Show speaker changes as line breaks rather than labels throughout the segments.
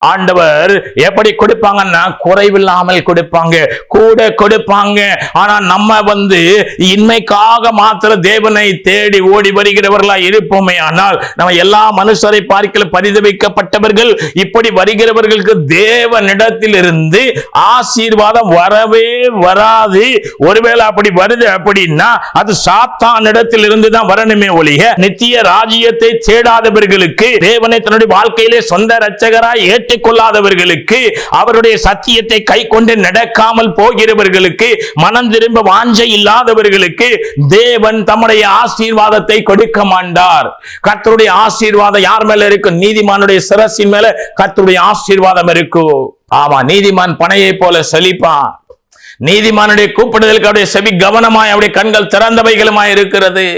ஆண்டவர் எப்படி கொடுப்பாங்கன்னா குறைவில்லாமல் கொடுப்பாங்க, கூட கொடுப்பாங்க. ஆனா நம்ம இன்மைக்காக மாத்திர தேவனை தேடி ஓடி வருகிறவர்களா இருப்போமே, ஆனால் நம்ம எல்லா மனுஷரை பார்க்கல பரிதவிக்கப்பட்டவர்கள். இப்படி வருகிறவர்களுக்கு தேவனிடத்தில் இருந்து ஆசீர்வாதம் வரவே வராது. ஒருவேளை அப்படி வருது அப்படின்னா அது சாத்தானிடத்தில் இருந்து தான் வரணுமே ஒழிய நித்திய ராஜ்யத்தை தேடாதவர்களுக்கு, தேவனை தன்னுடைய வாழ்க்கையிலே சொந்த இரட்சகராய் கொள்ளாதவர்களுக்கு, அவருடைய சத்தியத்தை கை கொண்டு நடக்காமல் போகிறவர்களுக்கு, மனம் திரும்ப வாஞ்சை இல்லாதவர்களுக்கு தேவன் தம்முடைய ஆசீர்வாதத்தை கொடுக்க மாட்டார். கர்த்தருடைய ஆசீர்வாதம் யார் மேல இருக்கு? நீதிமானுடைய சிரசின் மேல கர்த்தருடைய ஆசீர்வாதம் இருக்கும். ஆமா, நீதிமான் பனையை போல செழிப்பான். நீதிமானுடைய கூப்பிடுதலுக்கு அவருடைய செவி கவனமாய், அவருடைய கண்கள் திறந்தவைகளுமாய் இருக்கிறது.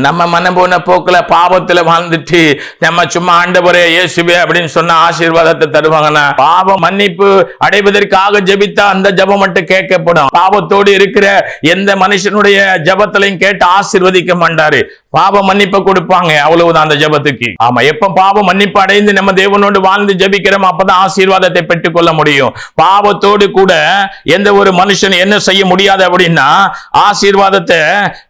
நம்ம மனம் போன போக்குல பாவத்துல வாழ்ந்துட்டு நம்ம சும்மா ஆண்டவரே இயேசுவே அப்படின்னு சொன்ன ஆசீர்வாதத்தை தருவாங்கன்னா, பாவ மன்னிப்பு அடைவதற்காக ஜெபித்தா அந்த ஜெபம் மட்டும் கேட்கப்படும். பாவத்தோடு இருக்கிற எந்த மனுஷனுடைய ஜெபத்திலையும் கேட்டு ஆசீர்வதிக்க மாட்டாரு. பாவ மன்னிப்பை கொடுப்பாங்க, அவ்வளவுதான் அந்த ஜெபத்துக்கு. ஆமா, எப்ப பாவ மன்னிப்பு அடைந்து நம்ம தேவனோடு வாழ்ந்து ஜெபிக்கிறோம், அப்பதான் ஆசீர்வாதத்தை பெற்றுக் கொள்ள முடியும். பாவத்தோடு கூட எந்த ஒரு மனுஷன் என்ன செய்ய முடியாது அப்படின்னா ஆசீர்வாதத்தை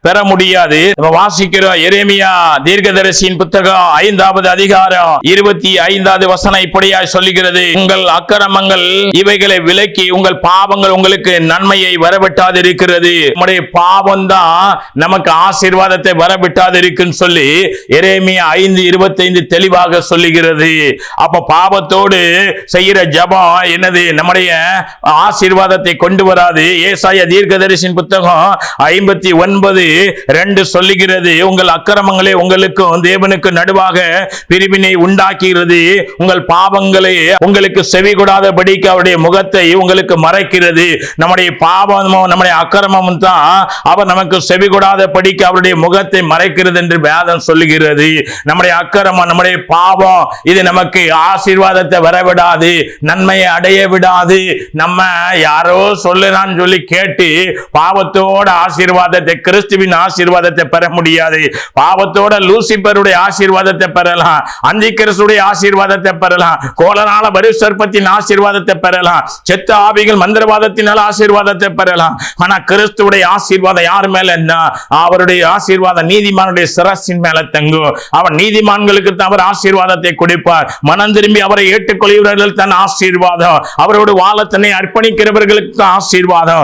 பெற முடியாது. நம்ம வாசிக்கிறோம் எரேமியா தீர்க்கதரிசியின் புத்தகம் 5வது அதிகாரம் 25வது வசனம் இப்படியாய் சொல்லுகிறது, உங்கள் அக்கிரமங்கள் இவைகளை விலக்கி உங்கள் பாவங்கள் உங்களுக்கு நன்மையை வரவிட்டாது இருக்கிறது. நம்முடைய பாவம் தான் நமக்கு ஆசீர்வாதத்தை வரவிட்டாது இருக்குன்னு சொல்லி எரேமியா 5:25 தெளிவாக சொல்லுகிறது. அப்ப பாவத்தோடு செய்கிற ஜெபம் என்னது? நம்முடைய ஆசீர்வாதத்தை கொண்டு வராது. ஏசாயா தீர்க்கதரிசியின் புத்தகம் 59:2 சொல்லுகிறது, உங்கள் அக்கிரமங்களே உங்களுக்கும் தேவனுக்கு நடுவாக பிரிவினை உண்டாக்குகிறது, உங்கள் பாவங்களே உங்களுக்கு செவி கொடாதபடிக்கு அவருடைய முகத்தை உங்களுக்கு மறைக்கிறது. நம்முடைய பாவமும் நம்முடைய அக்கிரமமும் தான் அவர் நமக்கு செவி கொடாதபடிக்கு அவருடைய முகத்தை மறைக்கிறது என்று வேதம் சொல்லுகிறது. நம்முடைய அக்கிரமம், நம்முடைய பாவம் இது நமக்கு ஆசீர்வாதத்தை வரவிடாது, நன்மையை அடைய விடாது. நம்ம யாரோ சொல்லுறான்னு சொல்லி கேட்டு பாவத்தோட ஆசீர்வாதத்தை, கிறிஸ்துவின் ஆசீர்வாதத்தை பெற முடியாது. பாவத்தோட லூசிபருடைய ஆசீர்வாதத்தை பெறலாம், அந்தி கிறிஸ்துடைய ஆசீர்வாதத்தை பெறலாம், கோலனால வருஷற்பத்தின் ஆசீர்வாதத்தை பெறலாம், செத்த ஆவிகள் மந்திரவாதத்தினால் ஆசீர்வாதத்தை பெறலாம். ஆனா கிறிஸ்துடைய ஆசீர்வாதம் யார் மேல? அவருடைய ஆசீர்வாதம் நீதிமானுடைய சிரசின் மேல தங்கும். அவர் நீதிமான்களுக்கு அவர் ஆசீர்வாதத்தை கொடுப்பார். மனம் திரும்பி அவரை ஏற்றுக்கொள்கிறவர்கள் தன் ஆசீர்வாதம், அவரோடு வாழ தன்னை அர்ப்பணிக்கிறவர்களுக்கு ஆசீர்வாதம்.